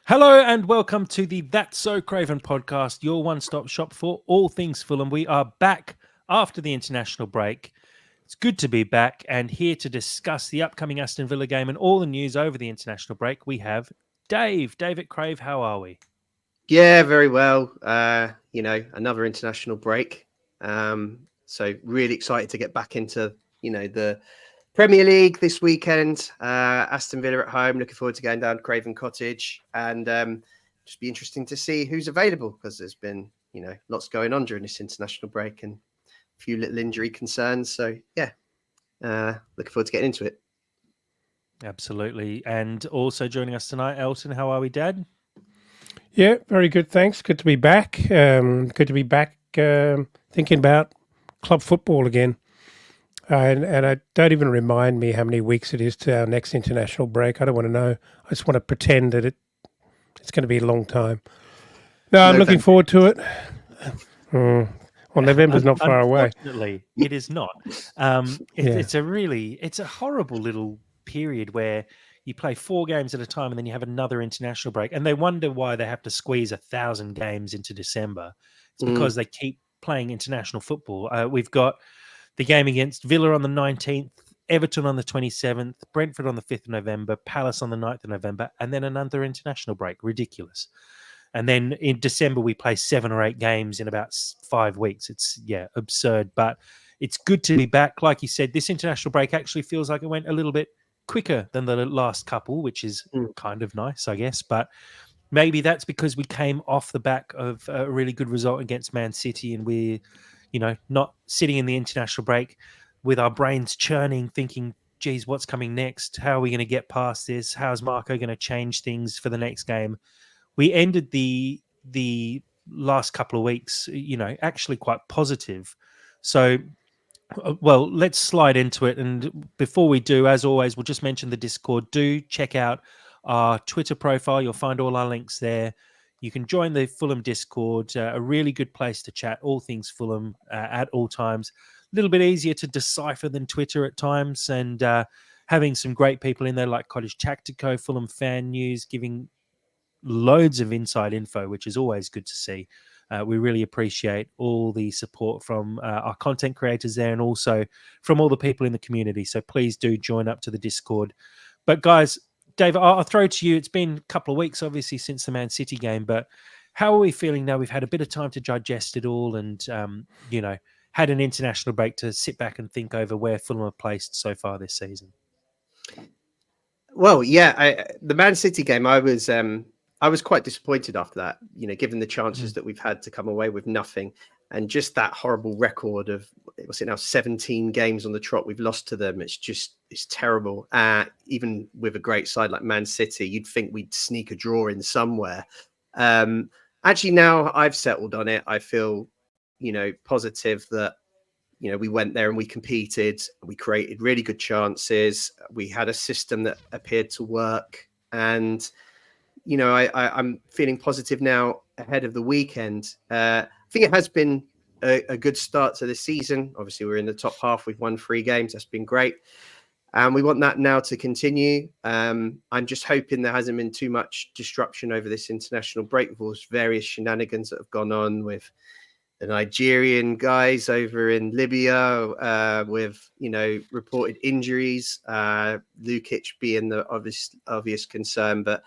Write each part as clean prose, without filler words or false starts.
Hello and welcome to the That's So Craven podcast, your one-stop shop for all things Fulham. We are back after the international break. It's good to be back and here to discuss the upcoming Aston Villa game and all the news over the international break. We have Dave. David Crave, how are we? Yeah, very well. Another international break. So really excited to get back into, the Premier League this weekend. Aston Villa at home. Looking forward to going down to Craven Cottage and just be interesting to see who's available because there's been, lots going on during this international break and a few little injury concerns. So yeah, looking forward to getting into it. Absolutely. And also joining us tonight, Elton. How are we, Dad? Yeah, very good. Thanks. Good to be back. Good to be back thinking about club football again. And I don't even remind me how many weeks it is to our next international break. I don't want to know. I just want to pretend that it's going to be a long time. No, I'm looking forward to it. Well, November's not far away. Unfortunately, it is not. It's a horrible little period where you play 4 games at a time and then you have another international break. And they wonder why they have to squeeze 1,000 games into December. It's because they keep playing international football. We've got the game against Villa on the 19th, Everton on the 27th, Brentford on the 5th of November, Palace on the 9th of November, and then another international break. Ridiculous. And then in December, we play 7 or 8 games in about 5 weeks. It's, absurd. But it's good to be back. Like you said, this international break actually feels like it went a little bit quicker than the last couple, which is kind of nice, I guess. But maybe that's because we came off the back of a really good result against Man City and we're, not sitting in the international break with our brains churning, thinking, geez, what's coming next? How are we going to get past this? How's Marco going to change things for the next game? We ended the last couple of weeks, actually quite positive. So, well, let's slide into it. And before we do, as always, we'll just mention the Discord. Do check out our Twitter profile. You'll find all our links there. You can join the Fulham Discord, a really good place to chat all things Fulham at all times. A little bit easier to decipher than Twitter at times, and having some great people in there like Cottage Tactico, Fulham Fan News, giving loads of inside info, which is always good to see. We really appreciate all the support from our content creators there and also from all the people in the community. So please do join up to the Discord. But guys, Dave, I'll throw to you. It's been a couple of weeks, obviously, since the Man City game, but how are we feeling now? We've had a bit of time to digest it all and, had an international break to sit back and think over where Fulham are placed so far this season. Well, yeah, the Man City game, I was quite disappointed after that, given the chances that we've had to come away with nothing and just that horrible record of, what's it now, 17 games on the trot we've lost to them. It's terrible. Even with a great side like Man City, you'd think we'd sneak a draw in somewhere. Actually, now I've settled on it. I feel, positive that, we went there and we competed. We created really good chances. We had a system that appeared to work. And I'm feeling positive now ahead of the weekend. I think it has been a good start to the season. Obviously, we're in the top half. We've won 3 games. That's been great. And we want that now to continue. I'm just hoping there hasn't been too much disruption over this international break with all various shenanigans that have gone on with the Nigerian guys over in Libya with, reported injuries, Lukic being the obvious concern. But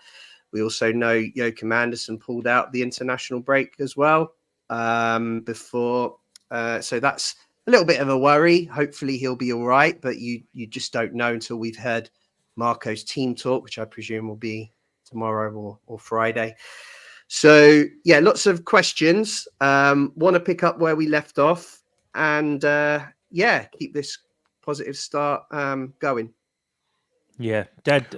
we also know Joachim Andersen pulled out the international break as well before. So that's a little bit of a worry. Hopefully he'll be all right, but you just don't know until we've heard Marco's team talk, which I presume will be tomorrow or Friday. So, yeah, lots of questions. Want to pick up where we left off and, keep this positive start going. Yeah, Dad,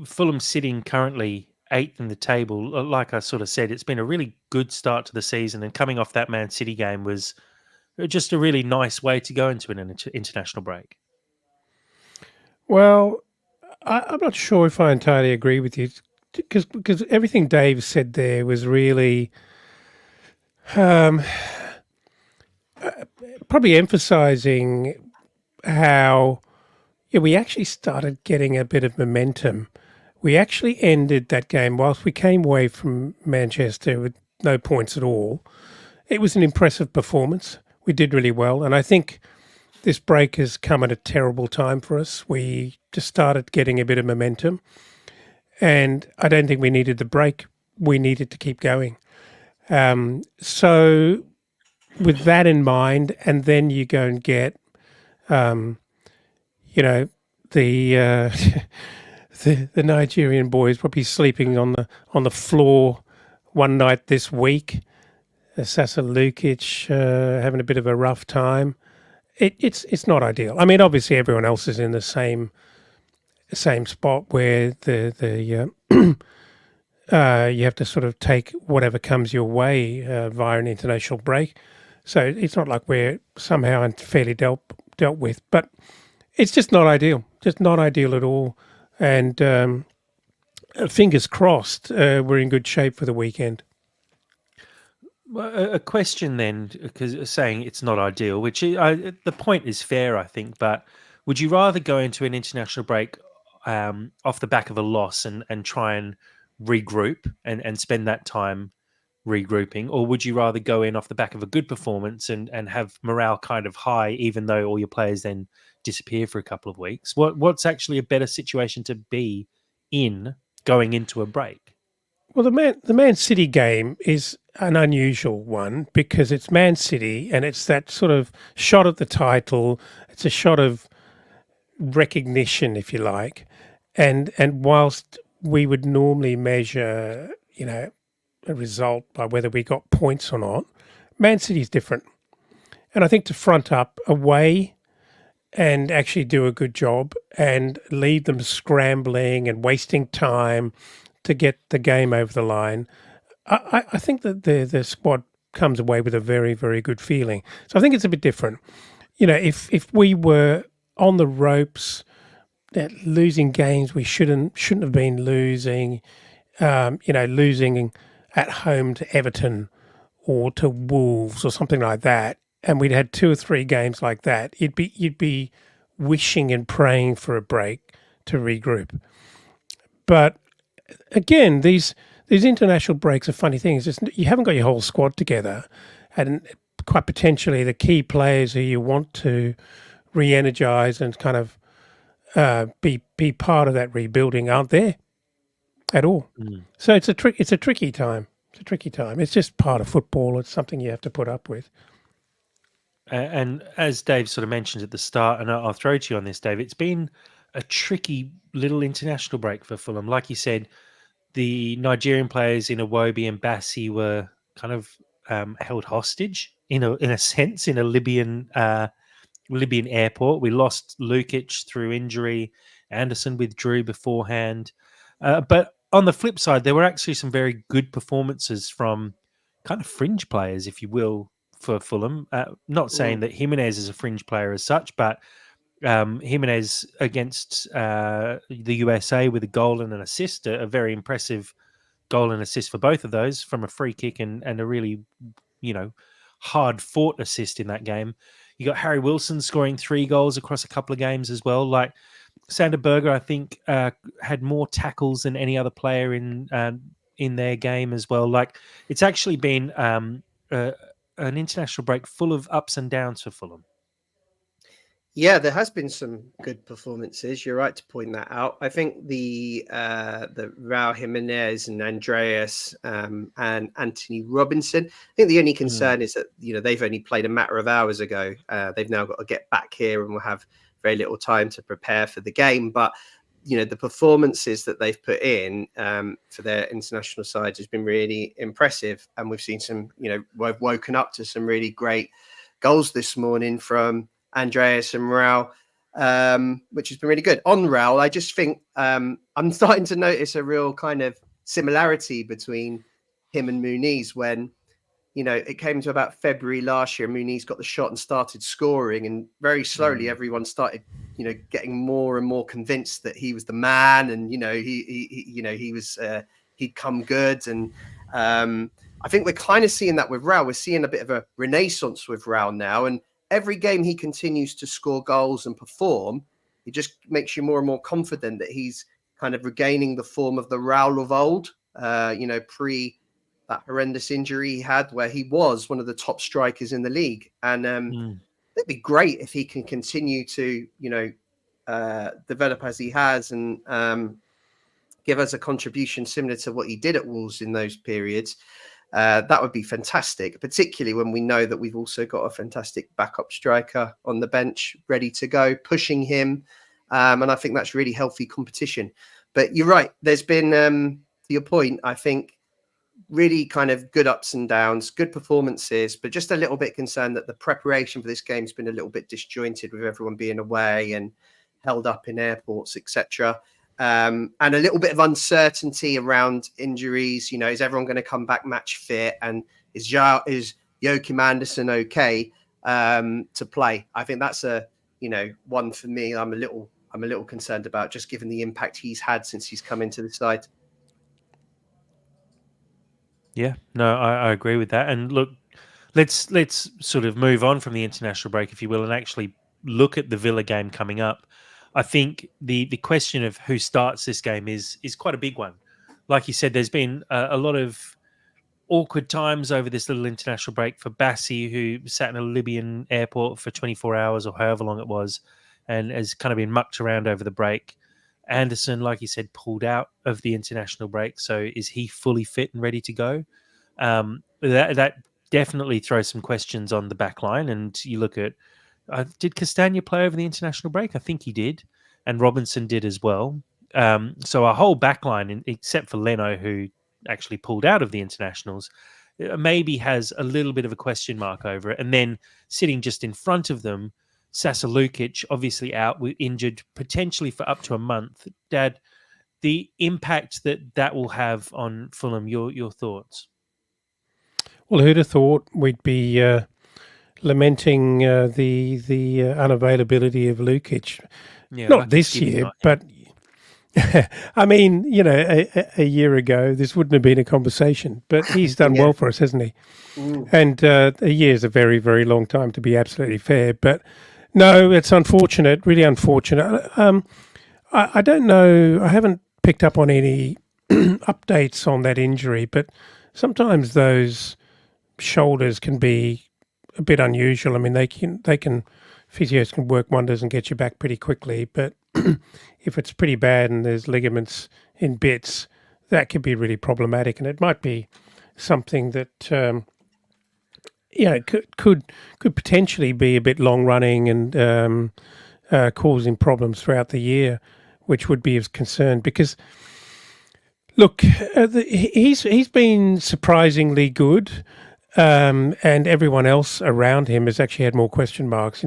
Fulham sitting currently 8th in the table. Like I sort of said, it's been a really good start to the season, and coming off that Man City game was just a really nice way to go into an international break. Well, I'm not sure if I entirely agree with you because everything Dave said there was really probably emphasizing how we actually started getting a bit of momentum we actually ended that game, whilst we came away from Manchester with no points at all. It was an impressive performance. We did really well. And I think this break has come at a terrible time for us. We just started getting a bit of momentum. And I don't think we needed the break. We needed to keep going. So with that in mind, and then you go and get, you know, the the Nigerian boys probably sleeping on the floor one night this week. Sasa Lukic having a bit of a rough time. It's not ideal. I mean, obviously everyone else is in the same spot where the you have to sort of take whatever comes your way via an international break. So it's not like we're somehow unfairly dealt with, but it's just not ideal. Just not ideal at all. And fingers crossed, we're in good shape for the weekend. Well, a question then, because saying it's not ideal, which the point is fair, I think, but would you rather go into an international break off the back of a loss and try and regroup and spend that time regrouping, or would you rather go in off the back of a good performance and have morale kind of high, even though all your players then disappear for a couple of weeks? What's actually a better situation to be in going into a break? Well, the Man City game is an unusual one because it's Man City and it's that sort of shot at the title. It's a shot of recognition, if you like, and whilst we would normally measure, a result by whether we got points or not, Man City's different, and I think to front up away and actually do a good job and leave them scrambling and wasting time to get the game over the line, I think that the squad comes away with a very, very good feeling. So I think it's a bit different. If we were on the ropes, losing games we shouldn't have been losing, losing at home to Everton or to Wolves or something like that, and we'd had 2 or 3 games like that, you'd be wishing and praying for a break to regroup. But again, these international breaks are funny things. You haven't got your whole squad together, and quite potentially the key players who you want to re-energize and kind of be part of that rebuilding aren't there at all. So it's a tricky time. It's a tricky time. It's just part of football. It's something you have to put up with. And as Dave sort of mentioned at the start, and I'll throw to you on this, Dave, it's been a tricky little international break for Fulham. Like you said, the Nigerian players in Iwobi and Bassi were kind of held hostage in a sense in a Libyan airport. We lost Lukic through injury. Anderson withdrew beforehand. But on the flip side, there were actually some very good performances from kind of fringe players, if you will, for Fulham. Not saying that Jimenez is a fringe player as such, but Jimenez against the USA with a goal and an assist, a very impressive goal and assist for both of those from a free kick and a really, hard fought assist in that game. You got Harry Wilson scoring 3 goals across a couple of games as well. Like Sander Berger, I think, had more tackles than any other player in their game as well. Like it's actually been an international break full of ups and downs for Fulham. Yeah, there has been some good performances. You're right to point that out. I think the Raul Jimenez and Andreas and Anthony Robinson. I think the only concern is that they've only played a matter of hours ago. They've now got to get back here and will have very little time to prepare for the game. But the performances that they've put in for their international sides has been really impressive, and we've seen some. We've woken up to some really great goals this morning from Andreas and Raul, which has been really good. On Raul, I just think I'm starting to notice a real kind of similarity between him and Muniz when, it came to about February last year, Muniz got the shot and started scoring, and very slowly everyone started, getting more and more convinced that he was the man, and, he'd come good. And I think we're kind of seeing that with Raul. We're seeing a bit of a renaissance with Raul now, and every game he continues to score goals and perform, it just makes you more and more confident that he's kind of regaining the form of the Raul of old, pre that horrendous injury he had, where he was one of the top strikers in the league. And it'd be great if he can continue to, develop as he has and give us a contribution similar to what he did at Wolves in those periods. That would be fantastic, particularly when we know that we've also got a fantastic backup striker on the bench ready to go, pushing him. And I think that's really healthy competition. But you're right. There's been, to your point, I think, really kind of good ups and downs, good performances, but just a little bit concerned that the preparation for this game has been a little bit disjointed with everyone being away and held up in airports, etc. And a little bit of uncertainty around injuries. Is everyone going to come back match fit? And is Joachim Andersen okay to play? I think that's one for me. I'm a little concerned about, just given the impact he's had since he's come into the side. Yeah, no, I agree with that. And look, let's sort of move on from the international break, if you will, and actually look at the Villa game coming up. I think the question of who starts this game is quite a big one. Like you said, there's been a lot of awkward times over this little international break for Bassi, who sat in a Libyan airport for 24 hours or however long it was, and has kind of been mucked around over the break. Anderson, like you said, pulled out of the international break. So is he fully fit and ready to go? That definitely throws some questions on the back line. And you look at, did Castagna play over the international break? I think he did. And Robinson did as well. So our whole back line, except for Leno, who actually pulled out of the internationals, maybe has a little bit of a question mark over it. And then sitting just in front of them, Sasa Lukic, obviously out, injured potentially for up to a month. Dad, the impact that will have on Fulham, your thoughts? Well, who'd have thought we'd be lamenting the unavailability of Lukic? Yeah, not this year, but I mean, a year ago, this wouldn't have been a conversation. But he's done well for us, hasn't he? And a year is a very, very long time, to be absolutely fair. But no, it's unfortunate, really unfortunate. I don't know. I haven't picked up on any updates on that injury, but sometimes those shoulders can be a bit unusual. I mean, physios can work wonders and get you back pretty quickly. But if it's pretty bad and there's ligaments in bits, that could be really problematic. And it might be something that could potentially be a bit long running and causing problems throughout the year, which would be of concern. Because look, he's been surprisingly good, and everyone else around him has actually had more question marks.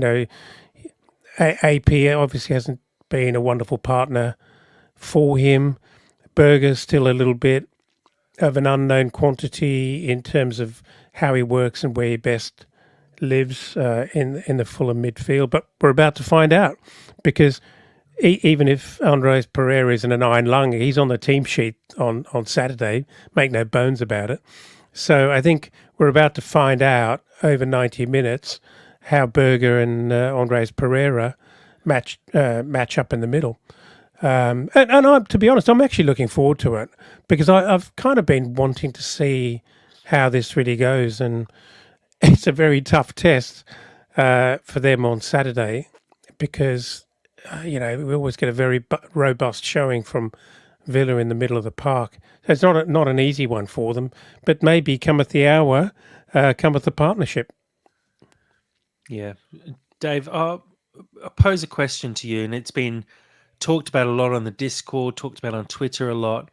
AP obviously hasn't been a wonderful partner for him. Berger's still a little bit of an unknown quantity in terms of how he works and where he best lives in the Fulham midfield. But we're about to find out, because even if Andres Pereira is in an iron lung, he's on the team sheet on Saturday. Make no bones about it. So I think we're about to find out over 90 minutes how Berger and Andres Pereira match up in the middle. And to be honest, I'm actually looking forward to it, because I've kind of been wanting to see how this really goes. And it's a very tough test for them on Saturday, because, we always get a very robust showing from Villa in the middle of the park. So it's not an easy one for them, but maybe cometh the hour, cometh the partnership. Yeah. Dave, I'll pose a question to you, and it's been talked about a lot on the Discord, talked about on Twitter a lot.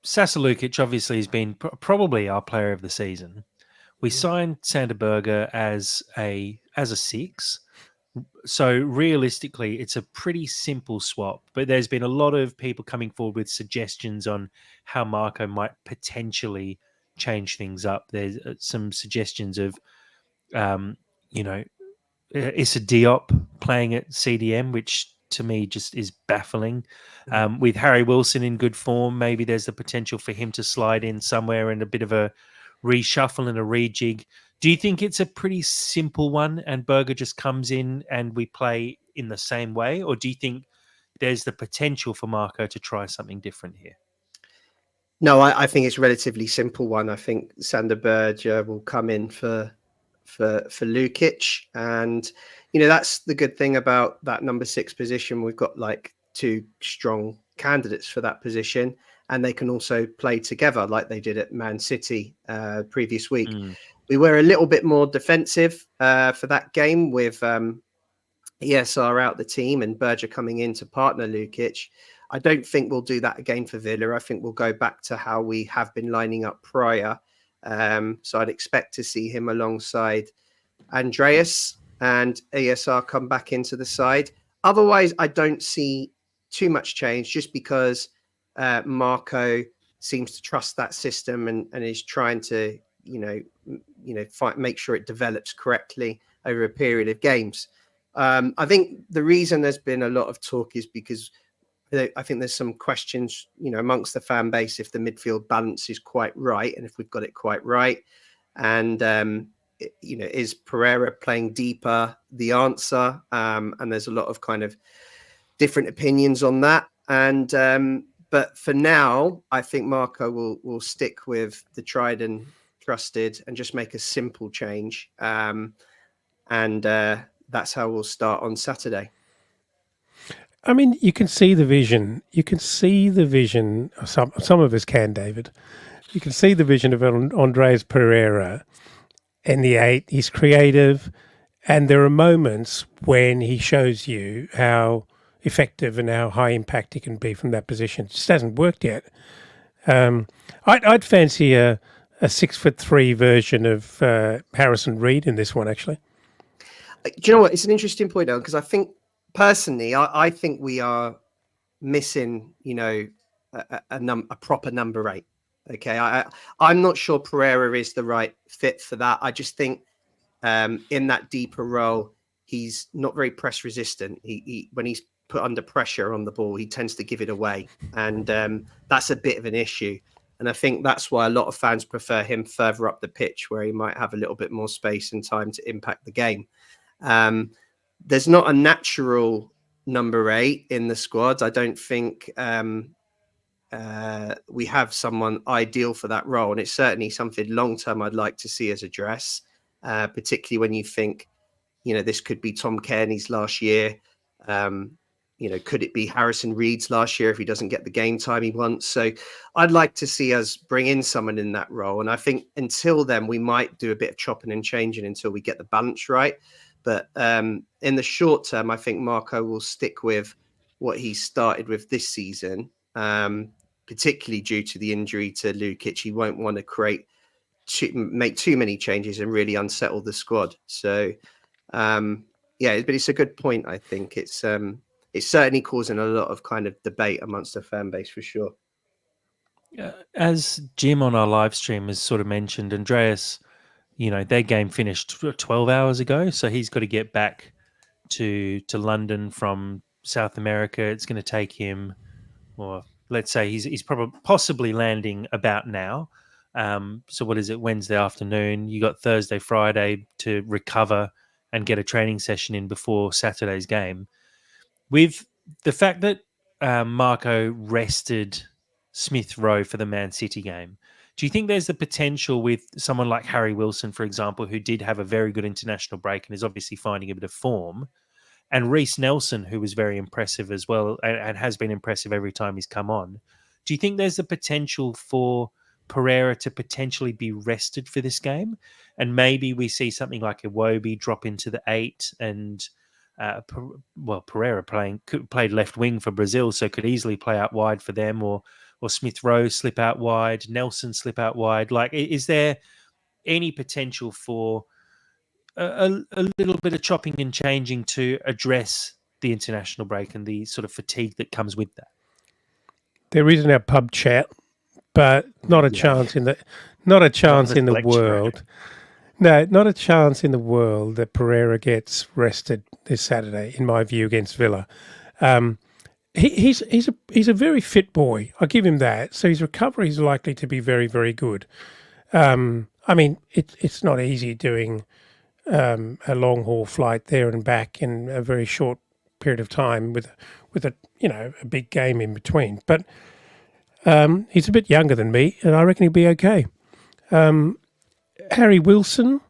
Sasa Lukic obviously has been probably our player of the season. We signed Sander Berger as a 6. So realistically, it's a pretty simple swap. But there's been a lot of people coming forward with suggestions on how Marco might potentially change things up. There's some suggestions of, Issa Diop playing at CDM, which to me just is baffling. With Harry Wilson in good form, maybe there's the potential for him to slide in somewhere and a bit of a reshuffle and a rejig. Do you think it's a pretty simple one and Berger just comes in and we play in the same way? Or do you think there's the potential for Marco to try something different here? No, I think it's a relatively simple one. I think Sander Berge will come in for Lukic, and that's the good thing about that number 6 position. We've got like 2 strong candidates for that position, and they can also play together like they did at Man City previous week. We were a little bit more defensive for that game with ESR out the team and Berger coming in to partner Lukic. I don't think we'll do that again for Villa. I think we'll go back to how we have been lining up prior. So I'd expect to see him alongside Andreas and ESR come back into the side. Otherwise, I don't see too much change, just because Marco seems to trust that system and is trying to, make sure it develops correctly over a period of games. I think the reason there's been a lot of talk is because I think there's some questions, amongst the fan base, if the midfield balance is quite right and if we've got it quite right. And, is Pereira playing deeper the answer? And there's a lot of kind of different opinions on that. And but for now, I think Marco will stick with the tried and trusted and just make a simple change. And that's how we'll start on Saturday. I mean, you can see the vision. You can see the vision. Some of us can, David. You can see the vision of Andreas Pereira in the 8. He's creative, and there are moments when he shows you how effective and how high impact he can be from that position. It just hasn't worked yet. I'd fancy a 6'3" version of Harrison Reed in this one, actually. Do you know what? It's an interesting point, though, because I think personally, I think we are missing, a proper number 8. Okay, I'm not sure Pereira is the right fit for that. I just think in that deeper role, he's not very press resistant. He when he's put under pressure on the ball, he tends to give it away, and that's a bit of an issue. And I think that's why a lot of fans prefer him further up the pitch, where he might have a little bit more space and time to impact the game. There's not a natural number 8 in the squad. I don't think we have someone ideal for that role, and it's certainly something long term I'd like to see us address, particularly when you think, this could be Tom Kearney's last year. Could it be Harrison Reed's last year if he doesn't get the game time he wants? So I'd like to see us bring in someone in that role, and I think until then we might do a bit of chopping and changing until we get the balance right. But in the short term, I think Marco will stick with what he started with this season, particularly due to the injury to Lukic. He won't want to make too many changes and really unsettle the squad. So, but it's a good point. I think it's certainly causing a lot of kind of debate amongst the fan base for sure. As Jim on our live stream has sort of mentioned, Andreas, their game finished 12 hours ago, so he's got to get back to London from South America. It's going to take him, or let's say he's possibly landing about now. So what is it, Wednesday afternoon? You got Thursday, Friday to recover and get a training session in before Saturday's game. With the fact that Marco rested Smith Rowe for the Man City game, do you think there's the potential with someone like Harry Wilson, for example, who did have a very good international break and is obviously finding a bit of form, and Reece Nelson, who was very impressive as well and has been impressive every time he's come on? Do you think there's the potential for Pereira to potentially be rested for this game, and maybe we see something like Iwobi drop into the 8 and Pereira played left wing for Brazil, so could easily play out wide for them, or Smith Rowe slip out wide, Nelson slip out wide? Like, is there any potential for a little bit of chopping and changing to address the international break and the sort of fatigue that comes with that? There is in our pub chat, but not a chance in the world. No, not a chance in the world that Pereira gets rested this Saturday, in my view, against Villa. He's a very fit boy. I'll give him that. So his recovery is likely to be very, very good. I mean, it's not easy doing a long haul flight there and back in a very short period of time with a a big game in between. But he's a bit younger than me, and I reckon he'll be okay. Harry Wilson,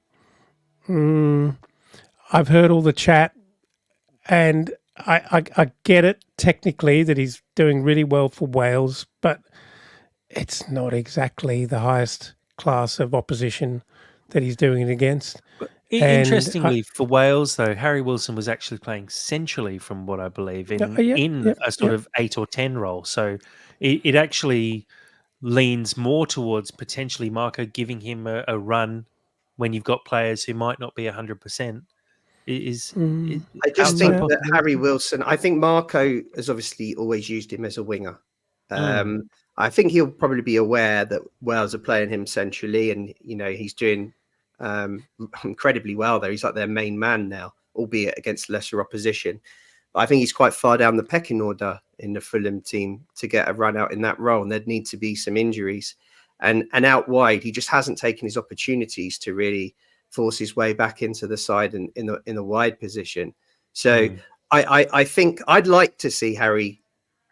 I've heard all the chat, and I get it technically that he's doing really well for Wales, but it's not exactly the highest class of opposition that he's doing it against. Interestingly, for Wales, though, Harry Wilson was actually playing centrally, from what I believe, in a sort of 8 or 10 role. So it actually leans more towards potentially Marco giving him a run when you've got players who might not be 100%. I just think that Harry Wilson, I think Marco has obviously always used him as a winger. I think he'll probably be aware that Wales are playing him centrally, and he's doing incredibly well there. He's like their main man now, albeit against lesser opposition. But I think he's quite far down the pecking order in the Fulham team to get a run out in that role, and there'd need to be some injuries. And out wide, he just hasn't taken his opportunities to really force his way back into the side and in the wide position. So I think I'd like to see Harry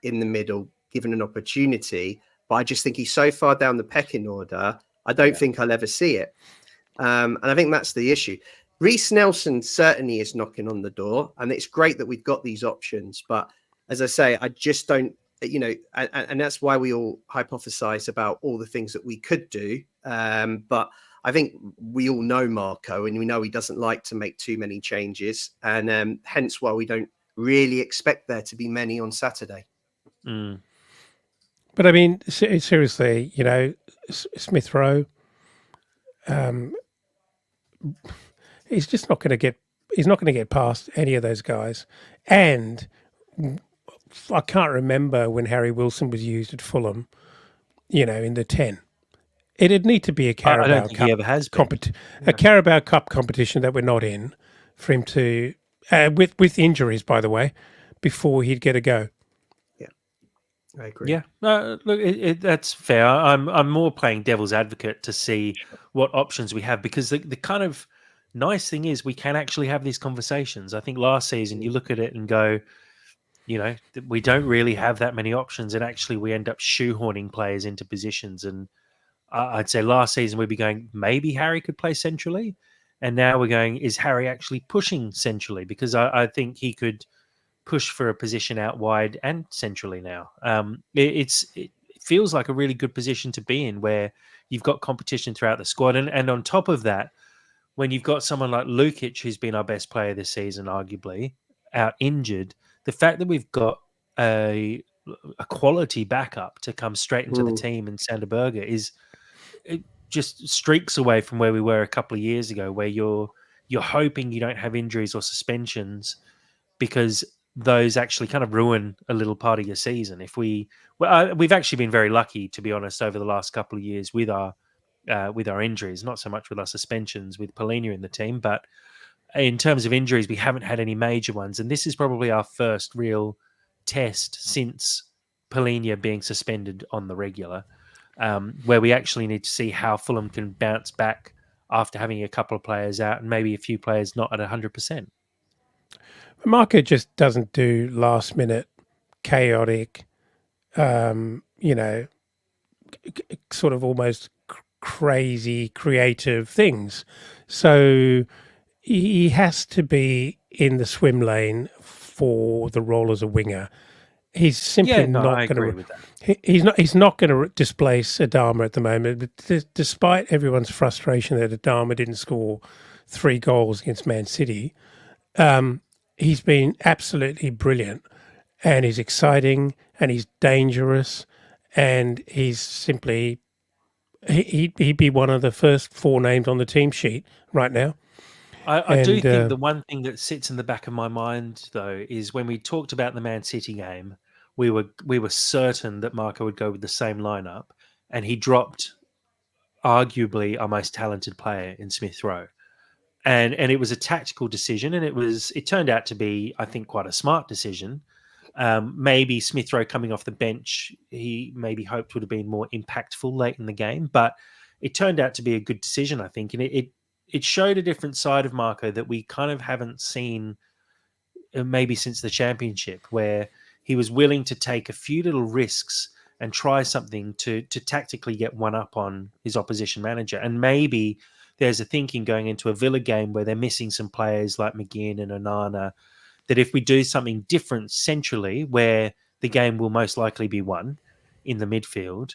in the middle given an opportunity, but I just think he's so far down the pecking order, I don't think I'll ever see it. And I think that's the issue. Reece Nelson certainly is knocking on the door, and it's great that we've got these options. But as I say, I just don't, and that's why we all hypothesize about all the things that we could do. But I think we all know Marco, and we know he doesn't like to make too many changes, and hence why we don't really expect there to be many on Saturday. But I mean, seriously, Smith Rowe, he's just not going to get. He's not going to get past any of those guys. And I can't remember when Harry Wilson was used at Fulham. In the 10. It'd need to be a Carabao I don't think Cup he ever has been. A Carabao Cup competition that we're not in for him to, with injuries, by the way, before he'd get a go. I agree. Yeah, look, that's fair. I'm more playing devil's advocate to see what options we have, because the kind of nice thing is we can actually have these conversations. I think last season you look at it and go, we don't really have that many options, and actually we end up shoehorning players into positions. And I'd say last season we'd be going, maybe Harry could play centrally, and now we're going, is Harry actually pushing centrally? Because I think he could push for a position out wide and centrally now. It feels like a really good position to be in, where you've got competition throughout the squad. And on top of that, when you've got someone like Lukic, who's been our best player this season, arguably, out injured, the fact that we've got a quality backup to come straight into the team in Sander Berge it just streaks away from where we were a couple of years ago, where you're hoping you don't have injuries or suspensions, because those actually kind of ruin a little part of your season. We've actually been very lucky, to be honest, over the last couple of years with our injuries, not so much with our suspensions with Polina in the team, but in terms of injuries, we haven't had any major ones. And this is probably our first real test since Polina being suspended on the regular, where we actually need to see how Fulham can bounce back after having a couple of players out and maybe a few players not at 100%. Marco just doesn't do last minute, chaotic, sort of almost crazy creative things. So he has to be in the swim lane for the role as a winger. He's simply not going to. He's not going to displace Adama at the moment. But despite everyone's frustration that Adama didn't score 3 goals against Man City, he's been absolutely brilliant, and he's exciting, and he's dangerous, and he's simply he'd be one of the first 4 names on the team sheet right now. I do think the one thing that sits in the back of my mind, though, is when we talked about the Man City game, we were certain that Marco would go with the same lineup, and he dropped arguably our most talented player in Smith Rowe. And it was a tactical decision, and it turned out to be, I think, quite a smart decision. Maybe Smith Rowe coming off the bench, he maybe hoped would have been more impactful late in the game, but it turned out to be a good decision, I think. And it showed a different side of Marco that we kind of haven't seen maybe since the championship, where he was willing to take a few little risks and try something to tactically get one up on his opposition manager. And maybe there's a thinking going into a Villa game where they're missing some players like McGinn and Onana, that if we do something different centrally, where the game will most likely be won in the midfield,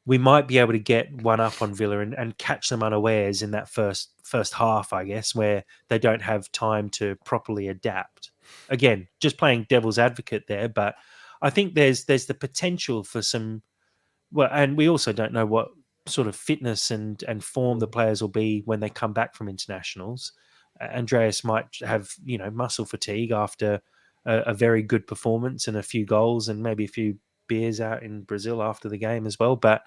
we might be able to get one up on Villa and catch them unawares in that first half, I guess, where they don't have time to properly adapt. Again, just playing devil's advocate there, but I think there's the potential for some. Well, and we also don't know what sort of fitness and form the players will be when they come back from internationals. Andreas might have muscle fatigue after a very good performance and a few goals and maybe a few beers out in Brazil after the game as well. But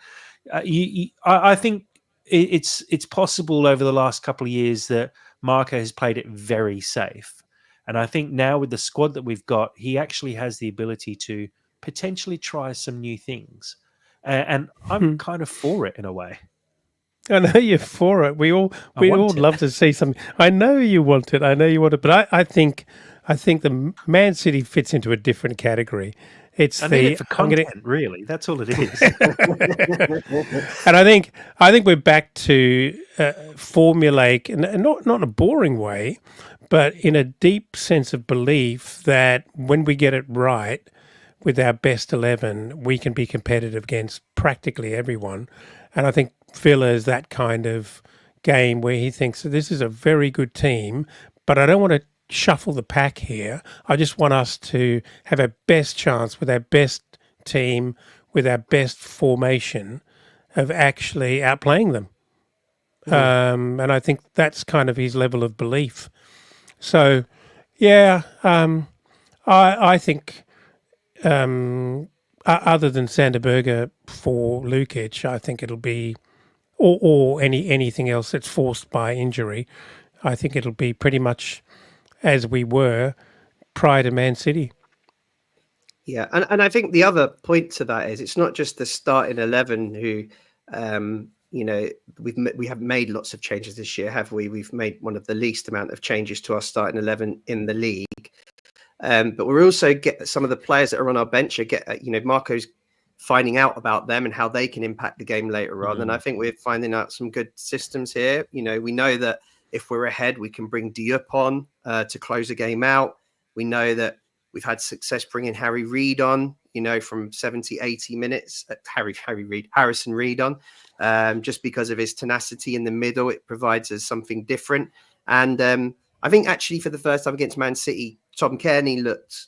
I think it's possible over the last couple of years that Marco has played it very safe. And I think now with the squad that we've got, he actually has the ability to potentially try some new things. And I'm kind of for it in a way. I know you're for it. We all love to see something. I know you want it. But I think the Man City fits into a different category. It's need it for content, really. That's all it is. And I think we're back to formulaic, and not in a boring way, but in a deep sense of belief that when we get it right with our best 11, we can be competitive against practically everyone. And I think Villa is that kind of game where he thinks that this is a very good team, but I don't want to shuffle the pack here. I just want us to have our best chance with our best team, with our best formation of actually outplaying them. And I think that's kind of his level of belief. So, yeah, I think other than Sanderberger for Lukic, I think it'll be, or anything else that's forced by injury, I think it'll be pretty much as we were prior to Man City. Yeah, and I think the other point to that is it's not just the starting 11 who, we have made lots of changes this year, have we? We've made one of the least amount of changes to our starting 11 in the league. But we're also get some of the players that are on our bench Marco's finding out about them and how they can impact the game later on. And I think we're finding out some good systems here. We know that if we're ahead, we can bring Diop on to close a game out. We know that we've had success bringing Harry Reid on, from 70, 80 minutes. Harrison Reid on, just because of his tenacity in the middle. It provides us something different. And I think actually for the first time against Man City, Tom Kearney looked,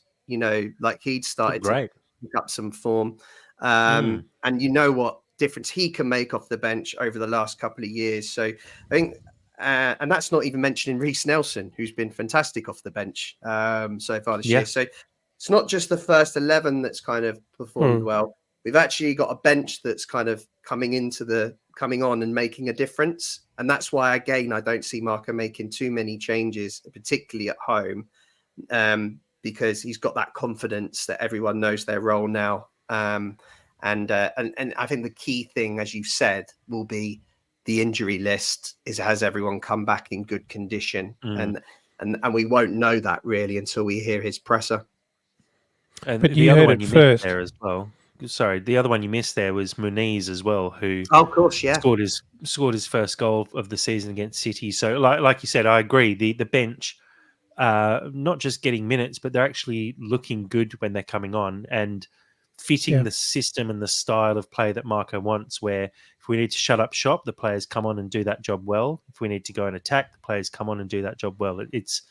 like he'd started to pick up some form. And you know what difference he can make off the bench over the last couple of years. So I think, and that's not even mentioning Reece Nelson, who's been fantastic off the bench so far this year. So it's not just the first 11 that's kind of performed well. We've actually got a bench that's kind of coming on and making a difference. And that's why, again, I don't see Marco making too many changes, particularly at home, because he's got that confidence that everyone knows their role now. And I think the key thing, as you said, will be the injury list has everyone come back in good condition, and we won't know that really until we hear his presser. And but the other one you missed there as well. Sorry, the other one you missed there was Muniz as well, who of course, scored his first goal of the season against City. So, like you said, I agree. The bench, not just getting minutes, but they're actually looking good when they're coming on and fitting the system and the style of play that Marco wants, where if we need to shut up shop, the players come on and do that job well. If we need to go and attack, the players come on and do that job well. It's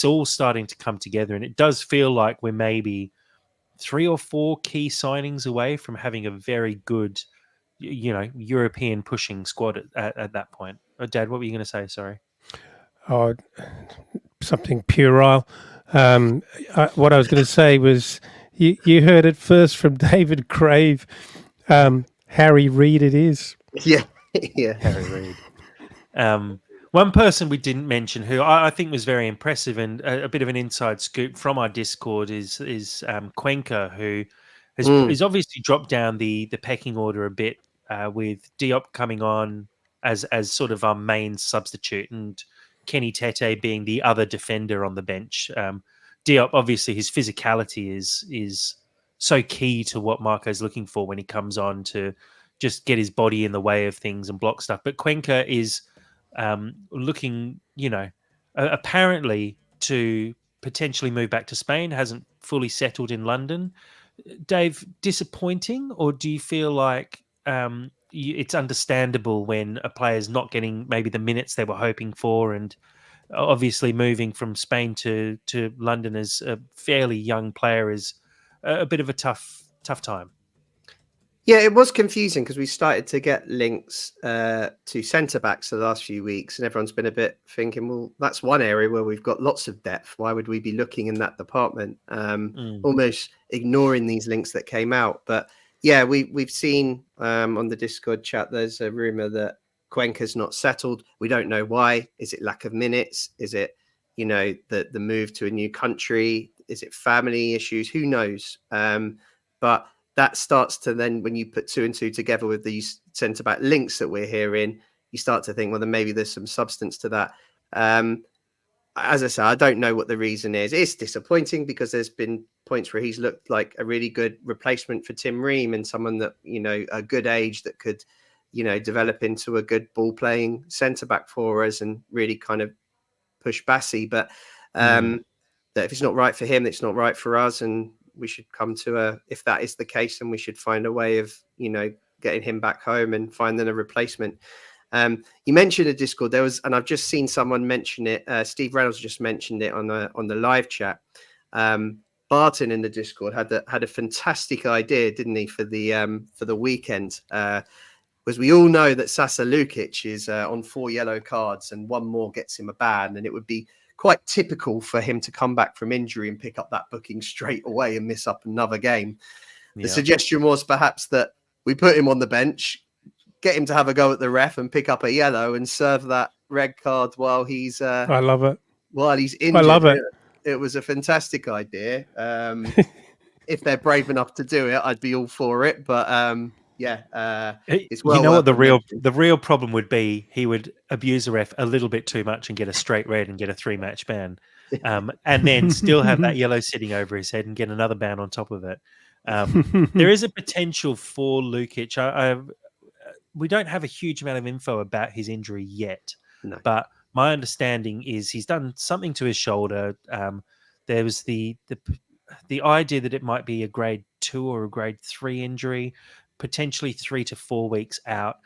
all starting to come together, and it does feel like we're maybe 3 or 4 key signings away from having a very good, European pushing squad at that point. Oh, Dad, what were you going to say? Sorry. Oh, something puerile. What I was going to say was, you heard it first from David Crave. Harry Reid it is. Yeah, Harry Reid. One person we didn't mention who I think was very impressive and a bit of an inside scoop from our Discord is Cuenca, who has obviously dropped down the pecking order a bit with Diop coming on as sort of our main substitute and Kenny Tete being the other defender on the bench. Diop, obviously, his physicality is so key to what Marco's looking for when he comes on to just get his body in the way of things and block stuff. But Cuenca is looking, apparently to potentially move back to Spain, hasn't fully settled in London. Dave, disappointing, or do you feel like it's understandable when a player's not getting maybe the minutes they were hoping for, and obviously moving from Spain to London as a fairly young player is a bit of a tough time? Yeah, it was confusing because we started to get links to centre backs the last few weeks, and everyone's been a bit thinking, well, that's one area where we've got lots of depth. Why would we be looking in that department? Almost ignoring these links that came out. But yeah, we've seen on the Discord chat, there's a rumor that Cuenca's not settled. We don't know why. Is it lack of minutes? Is it, the move to a new country? Is it family issues? Who knows? But that starts to then, when you put two and two together with these centre back links that we're hearing, you start to think, well, then maybe there's some substance to that. As I say, I don't know what the reason is. It's disappointing because there's been points where he's looked like a really good replacement for Tim Ream and someone that, a good age that could, develop into a good ball playing centre back for us and really kind of push Bassi. But that if it's not right for him, it's not right for us. And we should come to if that is the case, then we should find a way of, getting him back home and finding a replacement. You mentioned a Discord. There was, and I've just seen someone mention it. Steve Reynolds just mentioned it on the live chat. Barton in the Discord had a fantastic idea, didn't he, for the weekend? Was we all know that Sasa Lukic is on 4 yellow cards and one more gets him a ban, and it would be quite typical for him to come back from injury and pick up that booking straight away and miss up another game. The suggestion was perhaps that we put him on the bench, get him to have a go at the ref and pick up a yellow and serve that red card while he's I love it. While he's injured. I love it. It was a fantastic idea. If they're brave enough to do it, I'd be all for it. But it's well. What the real problem would be? He would abuse the ref a little bit too much and get a straight red and get a 3-match ban, and then still have that yellow sitting over his head and get another ban on top of it. There is a potential for Lukic. We don't have a huge amount of info about his injury yet, but my understanding is he's done something to his shoulder. There was the idea that it might be a grade 2 or a grade 3 injury, potentially 3 to 4 weeks out.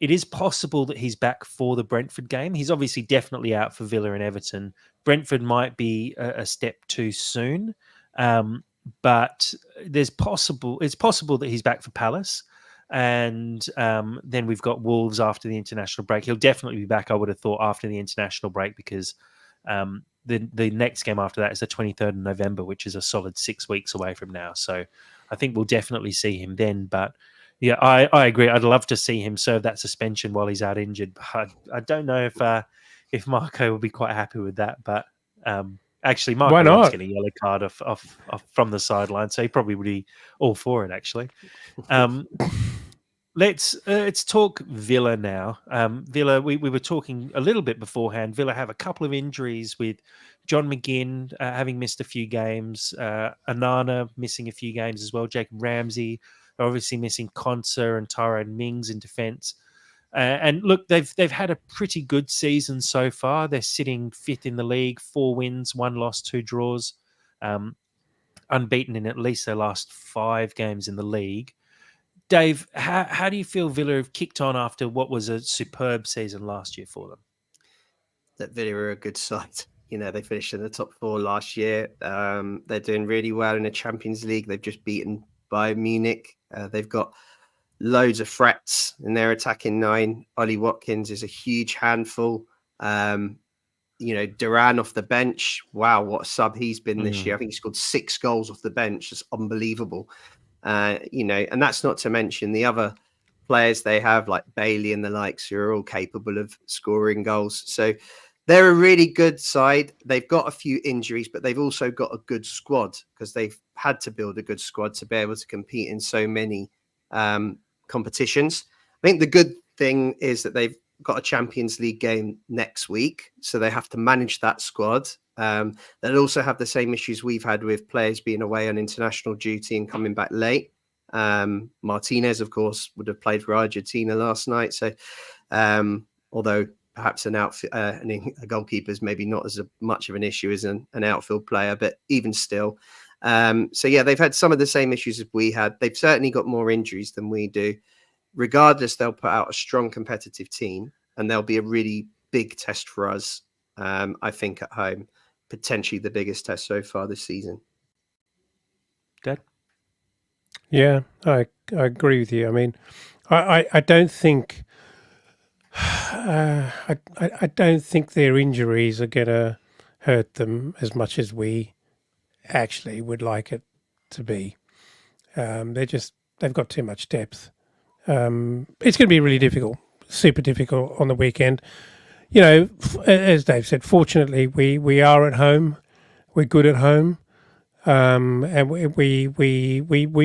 It is possible that he's back for the Brentford game. He's obviously definitely out for Villa and Everton. Brentford might be a step too soon, but it's possible that he's back for Palace. And then we've got Wolves after the international break. He'll definitely be back, I would have thought, after the international break, because the next game after that is the 23rd of November, which is a solid 6 weeks away from now. So I think we'll definitely see him then. But yeah, I agree. I'd love to see him serve that suspension while he's out injured. But I don't know if Marco will be quite happy with that. But actually, Marco loves getting a yellow card off from the sideline, so he probably would be all for it, actually. Let's talk Villa now. Villa, we were talking a little bit beforehand. Villa have a couple of injuries, with John McGinn having missed a few games, Anana missing a few games as well, Jacob Ramsey obviously missing Konsa and Tyrone Mings in defence. And look, they've had a pretty good season so far. They're sitting 5th in the league, 4 wins, 1 loss, 2 draws, unbeaten in at least their last 5 games in the league. Dave, how do you feel Villa have kicked on after what was a superb season last year for them? That Villa are a good side. They finished in the top 4 last year. They're doing really well in the Champions League. They've just beaten Bayern Munich. They've got loads of threats in their attacking 9. Ollie Watkins is a huge handful. Duran off the bench. Wow, what a sub he's been this year. I think he scored 6 goals off the bench. Just unbelievable. And that's not to mention the other players they have, like Bailey and the likes, who are all capable of scoring goals. So they're a really good side. They've got a few injuries, but they've also got a good squad, because they've had to build a good squad to be able to compete in so many competitions. I think the good thing is that they've got a Champions League game next week, so they have to manage that squad. They'll also have the same issues we've had with players being away on international duty and coming back late. Martinez, of course, would have played for Argentina last night. So, although perhaps a goalkeeper is maybe not as much of an issue as an outfield player, but even still. So yeah, they've had some of the same issues as we had. They've certainly got more injuries than we do. Regardless, they'll put out a strong competitive team, and they'll be a really big test for us. I think at home, potentially the biggest test so far this season. Dad? Yeah, I agree with you. I mean, I don't think I don't think their injuries are going to hurt them as much as we actually would like it to be. They've got too much depth. It's going to be really difficult, super difficult on the weekend. You know, as Dave said, fortunately we are at home. We're good at home. And we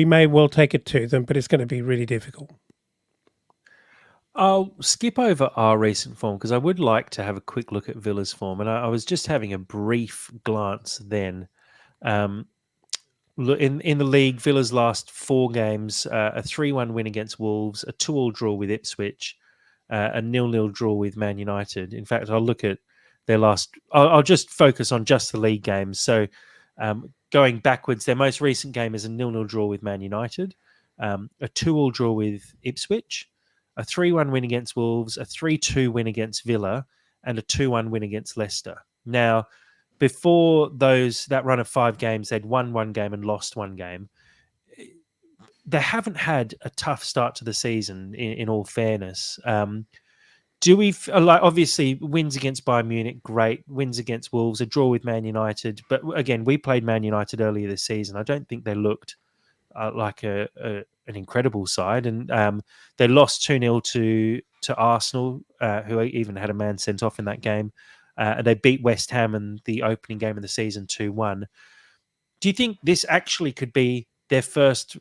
may well take it to them, but it's going to be really difficult. I'll skip over our recent form because I would like to have a quick look at Villa's form. And I was just having a brief glance then. In the league, Villa's last 4 games, a 3-1 win against Wolves, a 2-2 draw with Ipswich, a 0-0 draw with Man United. In fact, I'll look at their last... I'll just focus on just the league games. So going backwards, their most recent game is a 0-0 draw with Man United, a 2-2 draw with Ipswich, a 3-1 win against Wolves, a 3-2 win against Villa, and a 2-1 win against Leicester. Now, before that run of 5 games, they'd won 1 game and lost 1 game. They haven't had a tough start to the season, in all fairness. Do we obviously wins against Bayern Munich, great. Wins against Wolves, a draw with Man United. But again, we played Man United earlier this season. I don't think they looked like an incredible side, and they lost 2-0 to Arsenal, who even had a man sent off in that game. And they beat West Ham in the opening game of the season 2-1. Do you think this actually could be their first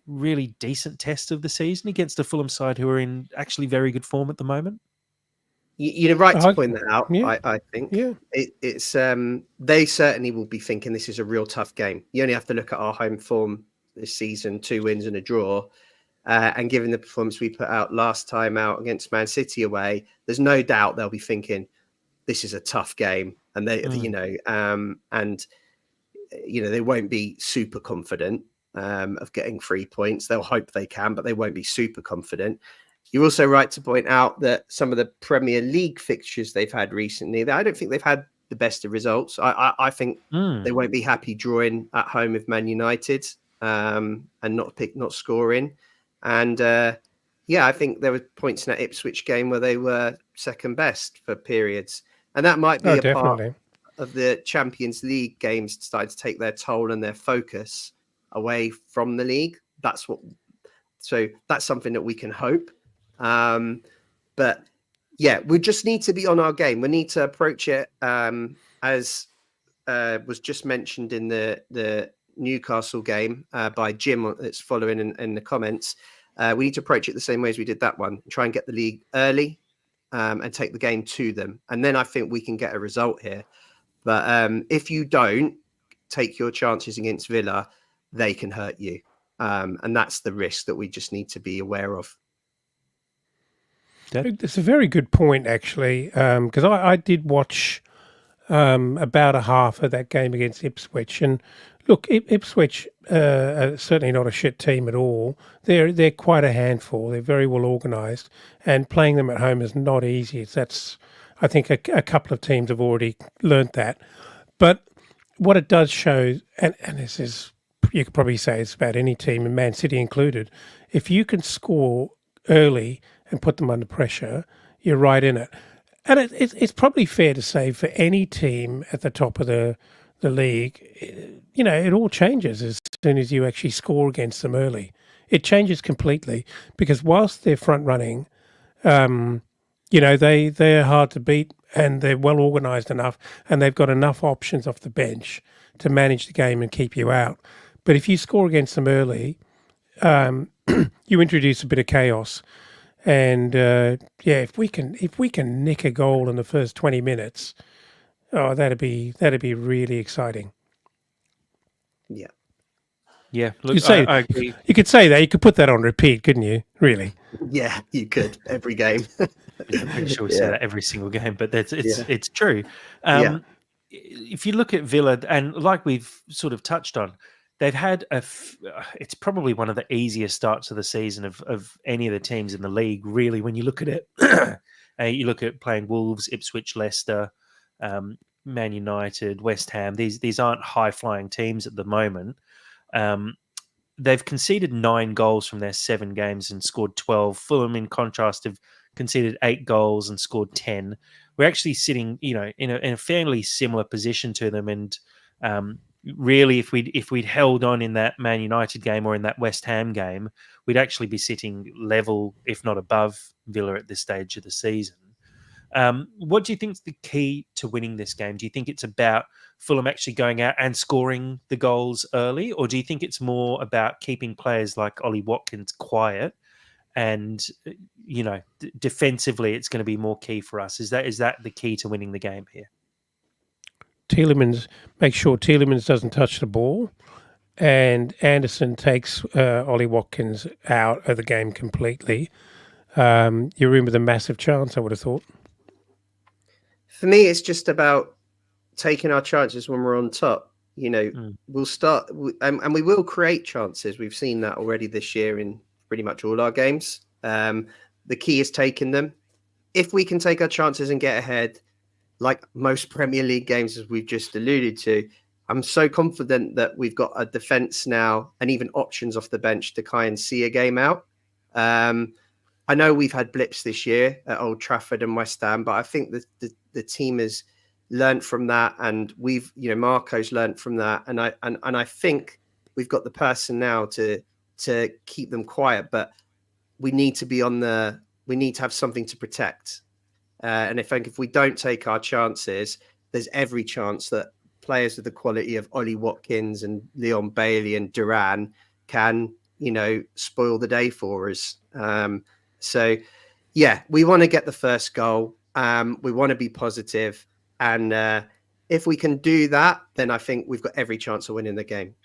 really decent test of the season against a Fulham side who are in actually very good form at the moment? You're right to point that out. Yeah. I think Yeah. It's they certainly will be thinking this is a real tough game. You only have to look at our home form this season: 2 wins and a draw. And given the performance we put out last time out against Man City away, there's no doubt they'll be thinking this is a tough game, and they won't be super confident of getting 3 points. They'll hope they can, but they won't be super confident. You're also right to point out that some of the Premier League fixtures they've had recently, I don't think they've had the best of results. I think they won't be happy drawing at home with Man United and not scoring. And I think there were points in that Ipswich game where they were second best for periods. And that might be part of the Champions League games starting to take their toll and their focus away from the league. So that's something that we can hope. But yeah, we just need to be on our game. We need to approach it as was just mentioned in the Newcastle game by Jim that's following in the comments. We need to approach it the same way as we did that one. Try and get the league early and take the game to them. And then I think we can get a result here. But if you don't take your chances against Villa, they can hurt you. And that's the risk that we just need to be aware of. It's a very good point, actually, because I did watch about a half of that game against Ipswich. And look, Ipswich are certainly not a shit team at all. They're quite a handful. They're very well organised, and playing them at home is not easy. I think a couple of teams have already learnt that. But what it does show, and this is, you could probably say it's about any team, and Man City included, if you can score early and put them under pressure, you're right in it. And it's probably fair to say for any team at the top of the league, it all changes as soon as you actually score against them early. It changes completely because whilst they're front running, they're hard to beat and they're well organised enough and they've got enough options off the bench to manage the game and keep you out. But if you score against them early, you introduce a bit of chaos. And if we can nick a goal in the first 20 minutes, Oh, that'd be really exciting. Yeah. Yeah, You look, could say I agree. you could say that. You could put that on repeat, couldn't you? Really? Yeah, you could every game. Yeah, I'm pretty sure we say Yeah. that every single game, but that's Yeah. it's true. Yeah. If you look at Villa, and like we've sort of touched on, they've had it's probably one of the easiest starts of the season of any of the teams in the league. Really, when you look at it, you look at playing Wolves, Ipswich, Leicester, Man United, West Ham. These aren't high flying teams at the moment. Um, they've conceded 9 goals from their 7 games and scored 12. Fulham, in contrast, have conceded 8 goals and scored 10. We're actually sitting, in a fairly similar position to them. And really, if we'd held on in that Man United game or in that West Ham game, we'd actually be sitting level, if not above Villa at this stage of the season. What do you think is the key to winning this game? Do you think it's about Fulham actually going out and scoring the goals early, or do you think it's more about keeping players like Ollie Watkins quiet and defensively it's going to be more key for us? Is that the key to winning the game here? Make sure Tielemans doesn't touch the ball, and Anderson takes Ollie Watkins out of the game completely. You're in with a massive chance, I would have thought. For me, it's just about taking our chances when we're on top. We'll start and we will create chances. We've seen that already this year in pretty much all our games. The key is taking them. If we can take our chances and get ahead, like most Premier League games, as we've just alluded to, I'm so confident that we've got a defence now and even options off the bench to kind of see a game out. I know we've had blips this year at Old Trafford and West Ham, but I think the team has learned from that, and Marco's learned from that, and I think we've got the person now to keep them quiet, but we need to be we need to have something to protect, and I think if we don't take our chances, there's every chance that players of the quality of Ollie Watkins and Leon Bailey and Duran can spoil the day for us. So, yeah, we want to get the first goal. We want to be positive. And if we can do that, then I think we've got every chance of winning the game.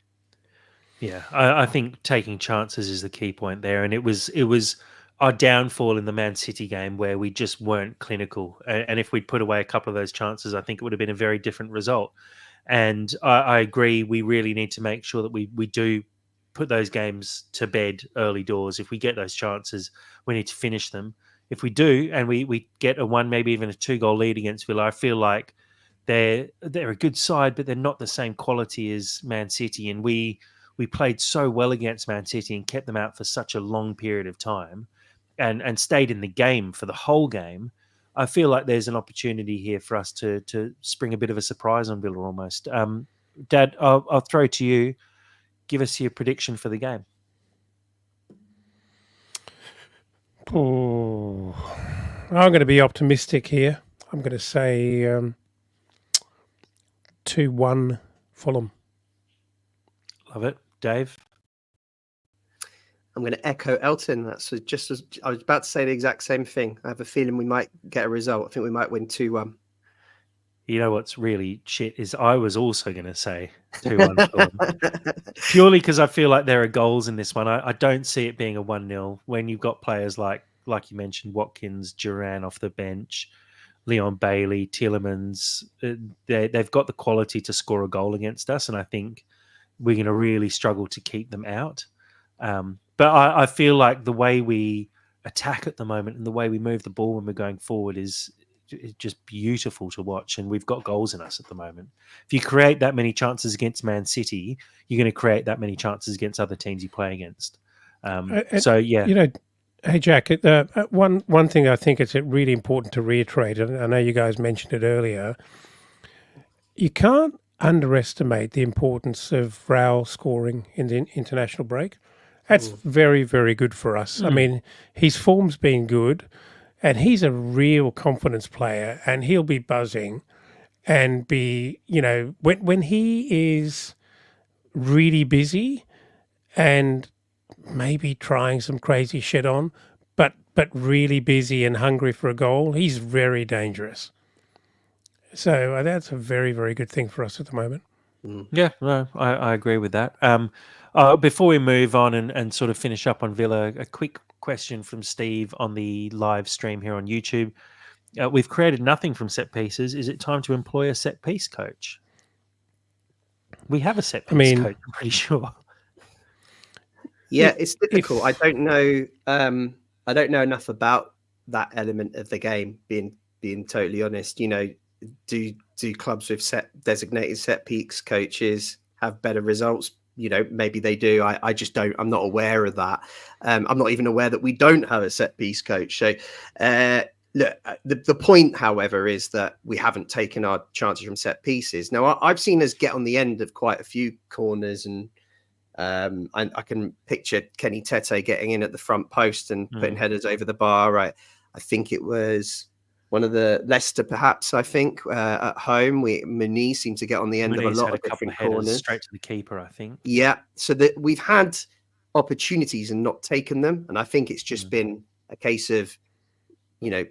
Yeah, I think taking chances is the key point there. And it was our downfall in the Man City game where we just weren't clinical. And if we'd put away a couple of those chances, I think it would have been a very different result. And I agree, we really need to make sure that we do put those games to bed early doors. If we get those chances, we need to finish them. If we do, and we get a 1, maybe even a 2-goal lead against Villa, I feel like they're a good side, but they're not the same quality as Man City. And we played so well against Man City and kept them out for such a long period of time, and stayed in the game for the whole game. I feel like there's an opportunity here for us to spring a bit of a surprise on Villa almost. Dad, I'll throw to you. Give us your prediction for the game. Oh, I'm going to be optimistic here. I'm going to say 2-1 Fulham. Love it. Dave? I'm going to echo Elton. That's just as I was about to say the exact same thing. I have a feeling we might get a result. I think we might win 2-1. You know what's really shit is I was also going to say 2-1 Fulham. Purely because I feel like there are goals in this one. I don't see it being a 1-0 when you've got players like you mentioned, Watkins, Duran off the bench, Leon Bailey, Tielemans. They've got the quality to score a goal against us, and I think we're going to really struggle to keep them out. But I feel like the way we attack at the moment and the way we move the ball when we're going forward is just beautiful to watch, and we've got goals in us at the moment. If you create that many chances against Man City, you're going to create that many chances against other teams you play against. So yeah, hey Jack, one thing I think it's really important to reiterate, and I know you guys mentioned it earlier. You can't underestimate the importance of Raul scoring in the international break. That's very, very good for us. I mean, his form's been good, and he's a real confidence player, and he'll be buzzing and be, when he is really busy and maybe trying some crazy shit on, but really busy and hungry for a goal, he's very dangerous. So that's a very, very good thing for us at the moment. Yeah, no, I agree with that. Before we move on and sort of finish up on Villa, a quick question from Steve on the live stream here on YouTube. We've created nothing from set pieces. Is it time to employ a set piece coach? We have a set piece coach, I'm pretty sure. Yeah, it's difficult. I don't know. I don't know enough about that element of the game. Being totally honest, do clubs with designated set piece coaches have better results? Maybe they do. I just don't. I'm not aware of that. I'm not even aware that we don't have a set piece coach. So, look, the point, however, is that we haven't taken our chances from set pieces. Now, I've seen us get on the end of quite a few corners, and I can picture Kenny Tete getting in at the front post and putting headers over the bar. I think it was one of the Leicester, perhaps. I think at home, Muniz seemed to get on the end of a lot of different corners, straight to the keeper. I think. Yeah, so that we've had opportunities and not taken them, and I think it's just been a case of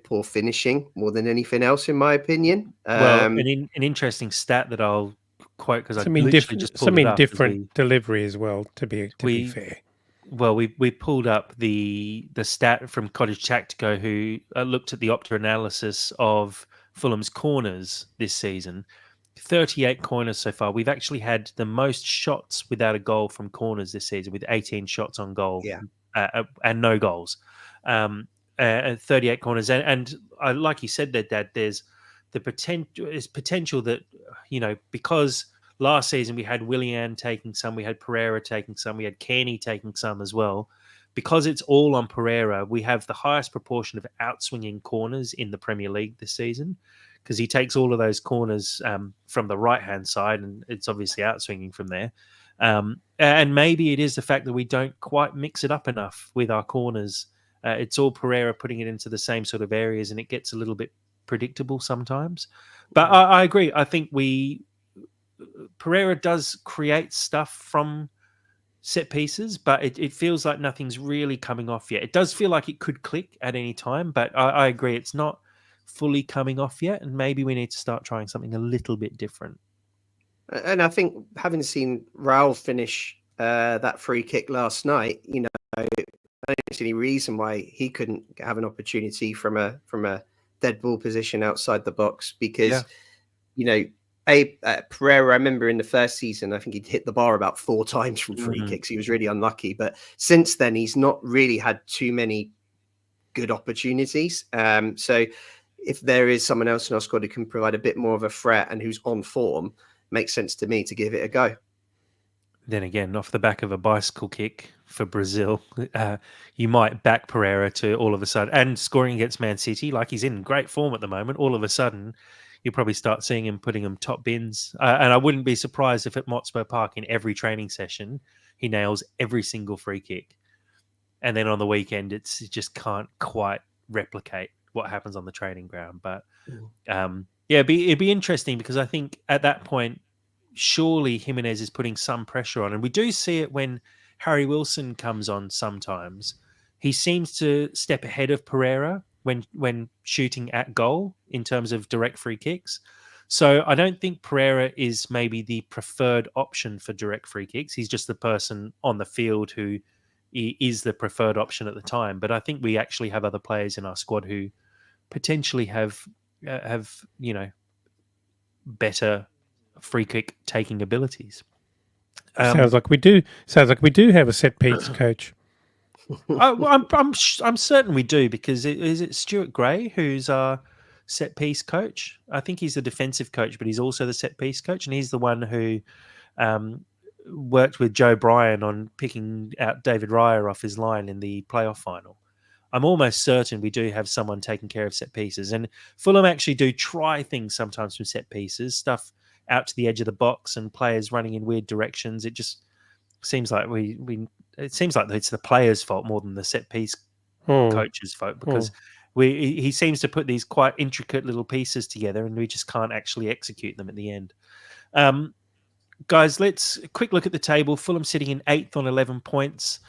poor finishing more than anything else, in my opinion. Well, an interesting stat that I'll quote because I literally just pulled it up. Different delivery as well. To be fair. Well, we pulled up the stat from Cottage Tactico, who looked at the Opta analysis of Fulham's corners this season. 38 corners so far. We've actually had the most shots without a goal from corners this season, with 18 shots on goal, and no goals. 38 corners, and like you said there, Dad, there's the potential that because last season we had Willian taking some, we had Pereira taking some, we had Kearney taking some as well. Because it's all on Pereira, we have the highest proportion of outswinging corners in the Premier League this season, because he takes all of those corners from the right-hand side, and it's obviously outswinging from there. And maybe it is the fact that we don't quite mix it up enough with our corners. It's all Pereira putting it into the same sort of areas, and it gets a little bit predictable sometimes. But I agree. I think Pereira does create stuff from set pieces, but it feels like nothing's really coming off yet. It does feel like it could click at any time, but I agree. It's not fully coming off yet, and maybe we need to start trying something a little bit different. And I think having seen Raul finish that free kick last night, I don't see any reason why he couldn't have an opportunity from a dead ball position outside the box, because Pereira, I remember in the first season, I think he'd hit the bar about 4 times from free kicks. He was really unlucky, but since then he's not really had too many good opportunities. So if there is someone else in our squad who can provide a bit more of a threat and who's on form, makes sense to me to give it a go. Then again, off the back of a bicycle kick for Brazil, you might back Pereira to all of a sudden, and scoring against Man City, like he's in great form at the moment, all of a sudden you'll probably start seeing him putting them top bins. And I wouldn't be surprised if at Motspur Park in every training session, he nails every single free kick. And then on the weekend, it just can't quite replicate what happens on the training ground. But it'd be interesting, because I think at that point, surely Jimenez is putting some pressure on. And we do see it when Harry Wilson comes on sometimes. He seems to step ahead of Pereira when shooting at goal in terms of direct free kicks. So I don't think Pereira is maybe the preferred option for direct free kicks. He's just the person on the field who is the preferred option at the time. But I think we actually have other players in our squad who potentially have better free kick taking abilities. Sounds like we do have a set piece coach. I'm certain we do, because is it Stuart Gray who's our set piece coach? I think he's the defensive coach, but he's also the set piece coach, and he's the one who worked with Joe Bryan on picking out David Raya off his line in the playoff final. I'm almost certain we do have someone taking care of set pieces, and Fulham actually do try things sometimes from set pieces, stuff out to the edge of the box and players running in weird directions. It just seems like it seems like it's the players' fault more than the set piece coach's fault, because he seems to put these quite intricate little pieces together, and we just can't actually execute them at the end. Guys, let's a quick look at the table. Fulham sitting in 8th on 11 points.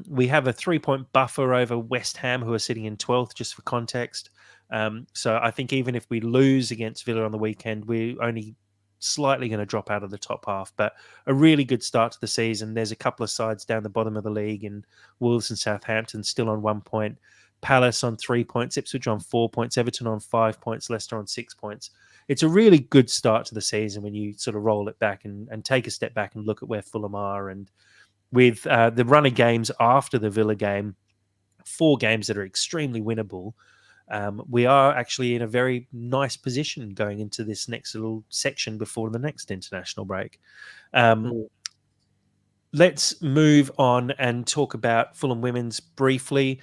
We have a 3-point buffer over West Ham, who are sitting in 12th, just for context. So I think even if we lose against Villa on the weekend, we're only slightly going to drop out of the top half. But a really good start to the season. There's a couple of sides down the bottom of the league, and Wolves and Southampton still on 1 point. Palace on 3 points, Ipswich on 4 points, Everton on 5 points, Leicester on 6 points. It's a really good start to the season when you sort of roll it back and take a step back and look at where Fulham are. And with the run of games after the Villa game, 4 games that are extremely winnable, we are actually in a very nice position going into this next little section before the next international break. Let's move on and talk about Fulham Women's briefly.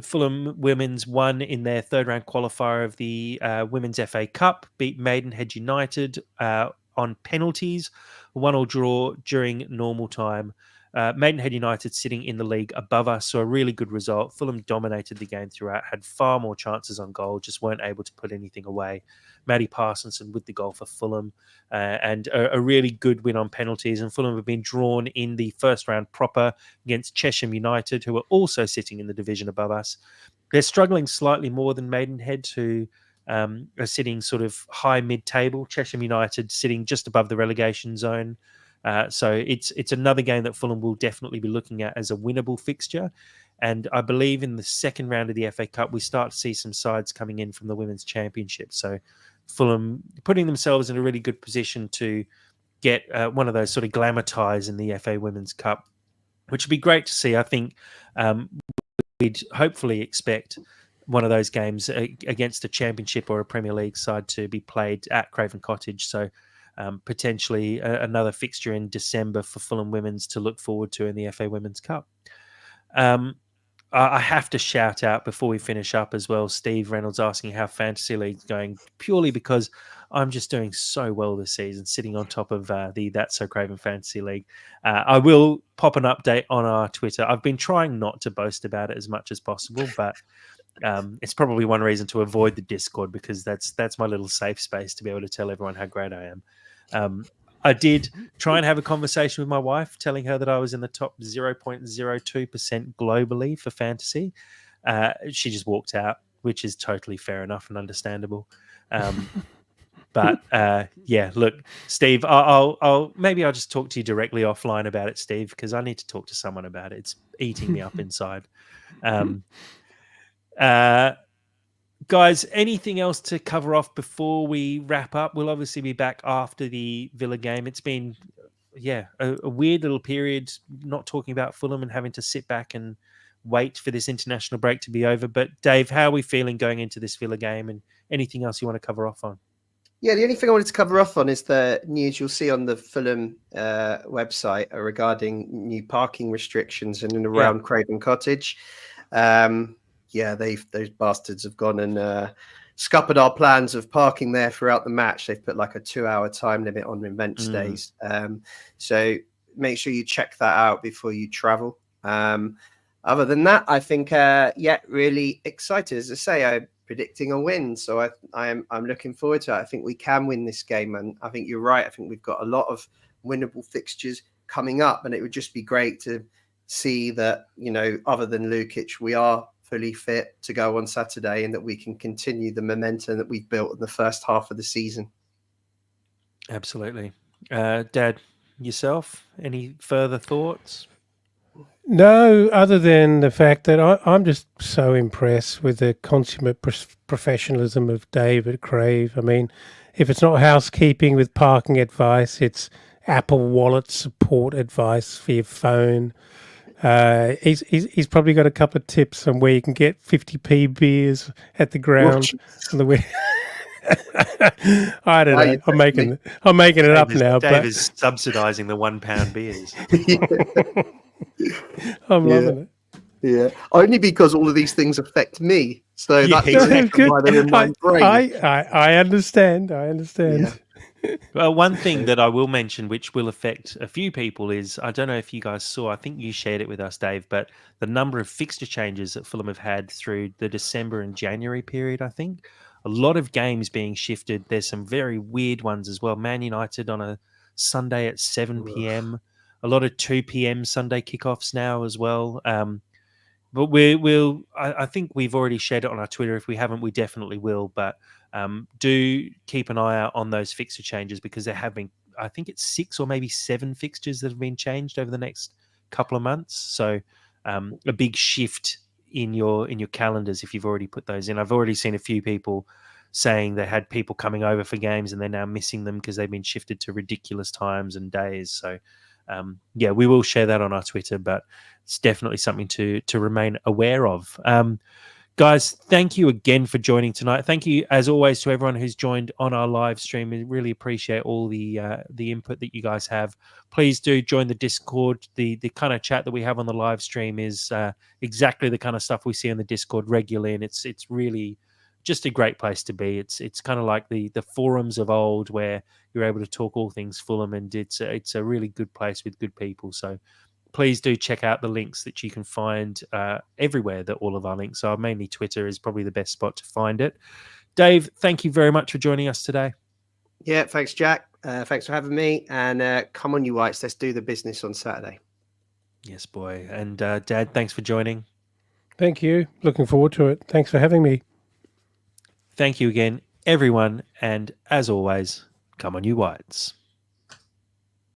Fulham Women's won in their third round qualifier of the Women's FA Cup, beat Maidenhead United on penalties, 1-1 draw during normal time. Maidenhead United sitting in the league above us, so a really good result. Fulham dominated the game throughout, had far more chances on goal, just weren't able to put anything away. Maddie Parsonson with the goal for Fulham, and a really good win on penalties. And Fulham have been drawn in the first round proper against Chesham United, who are also sitting in the division above us. They're struggling slightly more than Maidenhead, who are sitting sort of high mid-table. Chesham United sitting just above the relegation zone. So it's another game that Fulham will definitely be looking at as a winnable fixture. And I believe in the second round of the FA Cup, we start to see some sides coming in from the Women's Championship. So Fulham putting themselves in a really good position to get one of those sort of glamour ties in the FA Women's Cup, which would be great to see. I think we'd hopefully expect one of those games against a Championship or a Premier League side to be played at Craven Cottage. So potentially another fixture in December for Fulham Women's to look forward to in the FA Women's Cup. I have to shout out before we finish up as well, Steve Reynolds asking how Fantasy League's going, purely because I'm just doing so well this season, sitting on top of the That's So Craven Fantasy League. I will pop an update on our Twitter. I've been trying not to boast about it as much as possible, but it's probably one reason to avoid the Discord, because that's my little safe space to be able to tell everyone how great I am. I did try and have a conversation with my wife, telling her that I was in the top 0.02% globally for fantasy. She just walked out, which is totally fair enough and understandable. But yeah, look, Steve, I'll maybe I'll just talk to you directly offline about it, Steve, because I need to talk to someone about it. It's eating me up inside. Guys, anything else to cover off before we wrap up? We'll obviously be back after the Villa game. It's been, a weird little period not talking about Fulham and having to sit back and wait for this international break to be over. But Dave, how are we feeling going into this Villa game, and anything else you want to cover off on? Yeah, the only thing I wanted to cover off on is the news you'll see on the Fulham website regarding new parking restrictions in and around Craven Cottage. Those bastards have gone and scuppered our plans of parking there throughout the match. They've put like a 2-hour time limit on events days. So make sure you check that out before you travel. Other than that, I think, really excited. As I say, I'm predicting a win. So I'm looking forward to it. I think we can win this game. And I think you're right. I think we've got a lot of winnable fixtures coming up. And it would just be great to see that, other than Lukic, we are fully fit to go on Saturday, and that we can continue the momentum that we've built in the first half of the season. Absolutely. Dad, yourself, any further thoughts? No, other than the fact that I'm just so impressed with the consummate professionalism of Dave at Crave. I mean, if it's not housekeeping with parking advice, it's Apple Wallet support advice for your phone. He's probably got a couple of tips on where you can get 50p beers at the ground on the way. I don't know. I'm making it up now. Dave is subsidising the £1 beers. I'm loving it. Yeah, only because all of these things affect me. So that's good. why they're in my brain. I understand. Yeah. Well, one thing that I will mention, which will affect a few people, is I don't know if you guys saw, I think you shared it with us, Dave, but the number of fixture changes that Fulham have had through the December and January period, I think. A lot of games being shifted. There's some very weird ones as well. Man United on a Sunday at 7 p.m. A lot of 2 p.m. Sunday kickoffs now as well. but we'll. I think we've already shared it on our Twitter. If we haven't, we definitely will. But do keep an eye out on those fixture changes, because there have been, I think it's 6 or maybe 7 fixtures that have been changed over the next couple of months. So a big shift in your calendars if you've already put those in. I've already seen a few people saying they had people coming over for games and they're now missing them because they've been shifted to ridiculous times and days. So yeah, we will share that on our Twitter, but it's definitely something to remain aware of. Guys, thank you again for joining tonight. Thank you, as always, to everyone who's joined on our live stream. We really appreciate all the input that you guys have. Please do join the Discord. The kind of chat that we have on the live stream is exactly the kind of stuff we see on the Discord regularly, and it's really just a great place to be. It's kind of like the forums of old, where you're able to talk all things Fulham, and it's a really good place with good people. So please do check out the links that you can find everywhere, that all of our links are. Mainly Twitter is probably the best spot to find it. Dave, thank you very much for joining us today. Yeah, thanks, Jack. Thanks for having me. And come on, you Whites, let's do the business on Saturday. Yes, boy. And Dad, thanks for joining. Thank you. Looking forward to it. Thanks for having me. Thank you again, everyone. And as always, come on, you Whites.